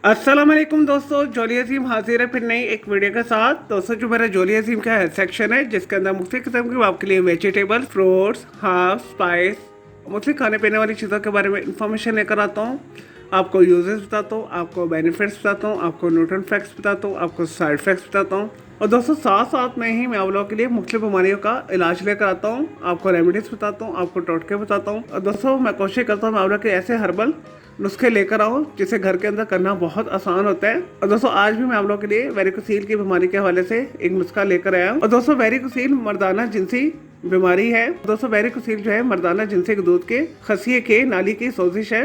अस्सलाम वालेकुम दोस्तों, जॉली अजीम हाजिर है फिर नई एक वीडियो के साथ। दोस्तों जो मेरा जॉली अजीम का हेल्थ सेक्शन है जिसके अंदर मुख्तलिफ किस्म की आपके लिए वेजिटेबल, फ्रूट्स, हर्ब्स, स्पाइस, मुख्तलिफ खाने पीने वाली चीज़ों के बारे में इंफॉर्मेशन लेकर आता हूँ। आपको यूजेस बताता हूँ, आपको बेनिफिट्स बताता हूँ, आपको न्यूट्रिएंट फैक्ट्स बताता हूँ, आपको साइड फैक्ट्स बताता हूँ। और दोस्तों साथ साथ में ही मैं आप लोगों के लिए मुख्तलिफ बीमारियों का इलाज लेकर आता हूँ, आपको रेमेडीज बताता हूँ, आपको टोटके बताता हूँ। और दोस्तों मैं कोशिश करता हूँ मैं आप लोग के ऐसे हर्बल नुस्खे लेकर आऊँ जिसे घर के अंदर करना बहुत आसान होता है। और दोस्तों आज भी मैं आप लोगों के लिए वेरिकोसील की बीमारी के हवाले से एक नुस्खा लेकर आया हूँ। और दोस्तों वेरिकोसील मर्दाना जिनसी बीमारी है। दोस्तों वेरिकोसील जो है मर्दाना जिनसी दूध के खसिये के नाली की सोजिश है।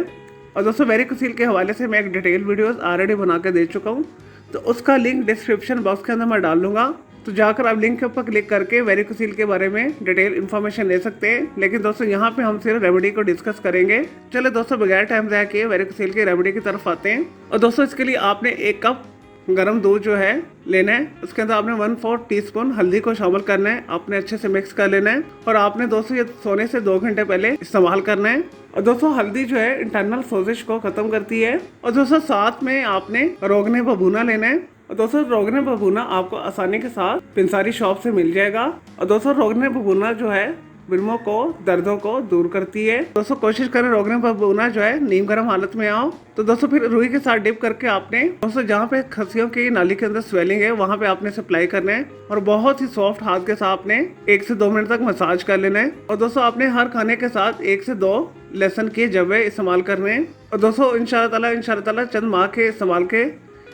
और दोस्तों वेरिकोसील के हवाले से मैं एक डिटेल वीडियोस ऑलरेडी बना के दे चुका हूँ, तो उसका लिंक डिस्क्रिप्शन बॉक्स के अंदर मैं डाल दूंगा। तो जाकर आप लिंक के ऊपर क्लिक करके वेरिकोसील के बारे में डिटेल इन्फॉर्मेशन ले सकते हैं। लेकिन दोस्तों यहाँ पे हम सिर्फ रेमेडी को डिस्कस करेंगे। चलो दोस्तों बगैर टाइम ज़ाया किए वेरिकोसील के रेमेडी की तरफ आते हैं। और दोस्तों इसके लिए आपने 1 कप गर्म दूध जो है लेना है, उसके अंदर आपने 1/4 टीस्पून हल्दी को शामिल करना है, आपने अच्छे से मिक्स कर लेना है। और आपने दोस्तों ये सोने से 2 घंटे पहले इस्तेमाल करना है। और दोस्तों हल्दी जो है इंटरनल सोजिश को खत्म करती है। और दोस्तों साथ में आपने रोगने बबूना लेना है। और दोस्तों रोगने बबूना आपको आसानी के साथ पिंसारी शॉप से मिल जाएगा। और दोस्तों रोगने बबूना जो है बिल्मों को, दर्दों को दूर करती है। दोस्तों कोशिश करें रोगने बबूना जो है नीम गर्म हालत में आओ। तो दोस्तों फिर रुई के साथ डिप करके आपने दोस्तों जहाँ पे खसियों की नाली के अंदर स्वेलिंग है वहाँ पे आपने अप्लाई करना है। और बहुत ही सॉफ्ट हाथ के साथ आपने 1 से 2 मिनट तक मसाज कर लेना है। और दोस्तों आपने हर खाने के साथ 1 से 2 लहसुन के जवे इस्तेमाल करने हैं। और दोस्तों इंशाल्लाह ताला चंद माह के इस्तेमाल के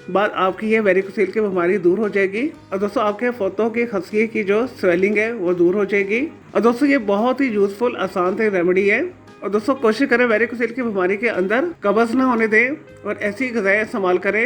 बाद आपकी ये वेरिकोसील की बीमारी दूर हो जाएगी। और दोस्तों आपके फोतों की खसिये की जो स्वेलिंग है वो दूर हो जाएगी। और दोस्तों ये बहुत ही यूजफुल आसान से रेमेडी है। और दोस्तों कोशिश करें वेरिकोसील की बीमारी के अंदर कब्ज ना होने दें और ऐसी ग़िज़ाएं इस्तेमाल करें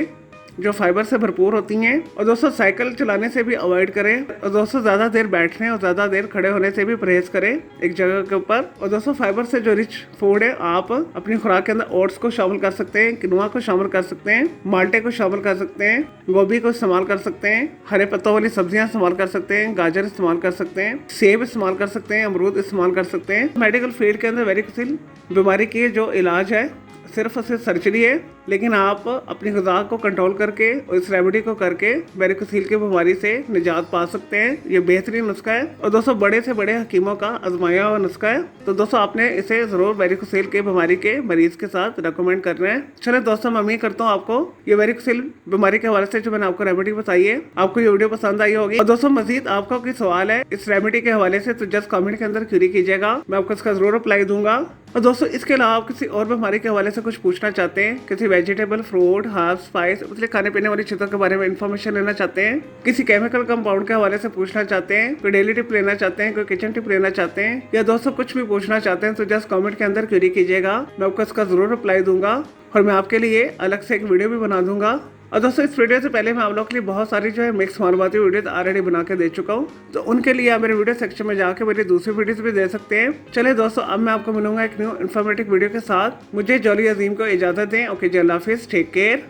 जो फाइबर से भरपूर होती हैं। और दोस्तों साइकिल चलाने से भी अवॉइड करें। और दोस्तों ज़्यादा देर बैठने और ज़्यादा देर खड़े होने से भी परहेज करें एक जगह के ऊपर। और दोस्तों फाइबर से जो रिच फूड है आप अपनी खुराक के अंदर ओट्स को शामिल कर सकते हैं, किनुआ को शामिल कर सकते हैं, माल्टे को शामिल कर सकते हैं, गोभी को इस्तेमाल कर सकते हैं, हरे पत्तों वाली सब्जियां इस्तेमाल कर सकते हैं, गाजर इस्तेमाल कर सकते हैं, सेब इस्तेमाल कर सकते हैं, अमरूद इस्तेमाल कर सकते हैं। मेडिकल फील्ड के अंदर वेरिकोसील बीमारी की जो इलाज है सिर्फ और सिर्फ सर्जरी है। लेकिन आप अपनी ग़िज़ा को कंट्रोल करके और इस रेमेडी को करके वेरिकोसील की बीमारी से निजात पा सकते हैं। ये बेहतरीन नुस्खा है और दोस्तों बड़े से बड़े हकीमों का आजमाया हुआ नुस्खा है। तो दोस्तों आपने इसे ज़रूर वेरिकोसील की बीमारी के मरीज के साथ रिकमेंड करना है। चलिए दोस्तों मैं उम्मीद करता हूँ आपको ये वेरिकोसील बीमारी के हवाले से जो मैंने आपको रेमेडी बताई है आपको ये वीडियो पसंद आई होगी। और दोस्तों मजीद आपका कोई सवाल है इस रेमेडी के हवाले से तो जस्ट कमेंट के अंदर क्वेरी कीजिएगा, मैं आपको इसका जरूर रिप्लाई दूंगा। और दोस्तों इसके अलावा आप किसी और बीमारी के हवाले से कुछ पूछना चाहते हैं, किसी वेजिटेबल, फ्रूट, हर्ब, स्पाइस मतलब खाने पीने वाली चीज़ों के बारे में इन्फॉर्मेशन लेना चाहते हैं, किसी केमिकल कंपाउंड के हवाले से पूछना चाहते हैं, कोई डेली टिप लेना चाहते हैं, कोई किचन टिप लेना चाहते हैं, या दोस्तों कुछ भी पूछना चाहते हैं तो जस्ट कमेंट के अंदर क्वेरी कीजिएगा, मैं आपको इसका जरूर रिप्लाई दूंगा। और मैं आपके लिए अलग से एक वीडियो भी बना दूंगा। और दोस्तों इस वीडियो से पहले मैं आप लोगों के लिए बहुत सारी जो है मिक्स मालूमाती वीडियो ऑलरेडी बना के दे चुका हूँ, तो उनके लिए आप मेरे वीडियो सेक्शन में जाकर मेरी दूसरी वीडियोस भी दे सकते हैं। चलिए दोस्तों अब मैं आपको मिलूंगा एक न्यू इन्फॉर्मेटिव वीडियो के साथ। मुझे जॉली अजीम को इजाज़त दें। ओके जी, अल्लाह हाफिज़, टेक केयर।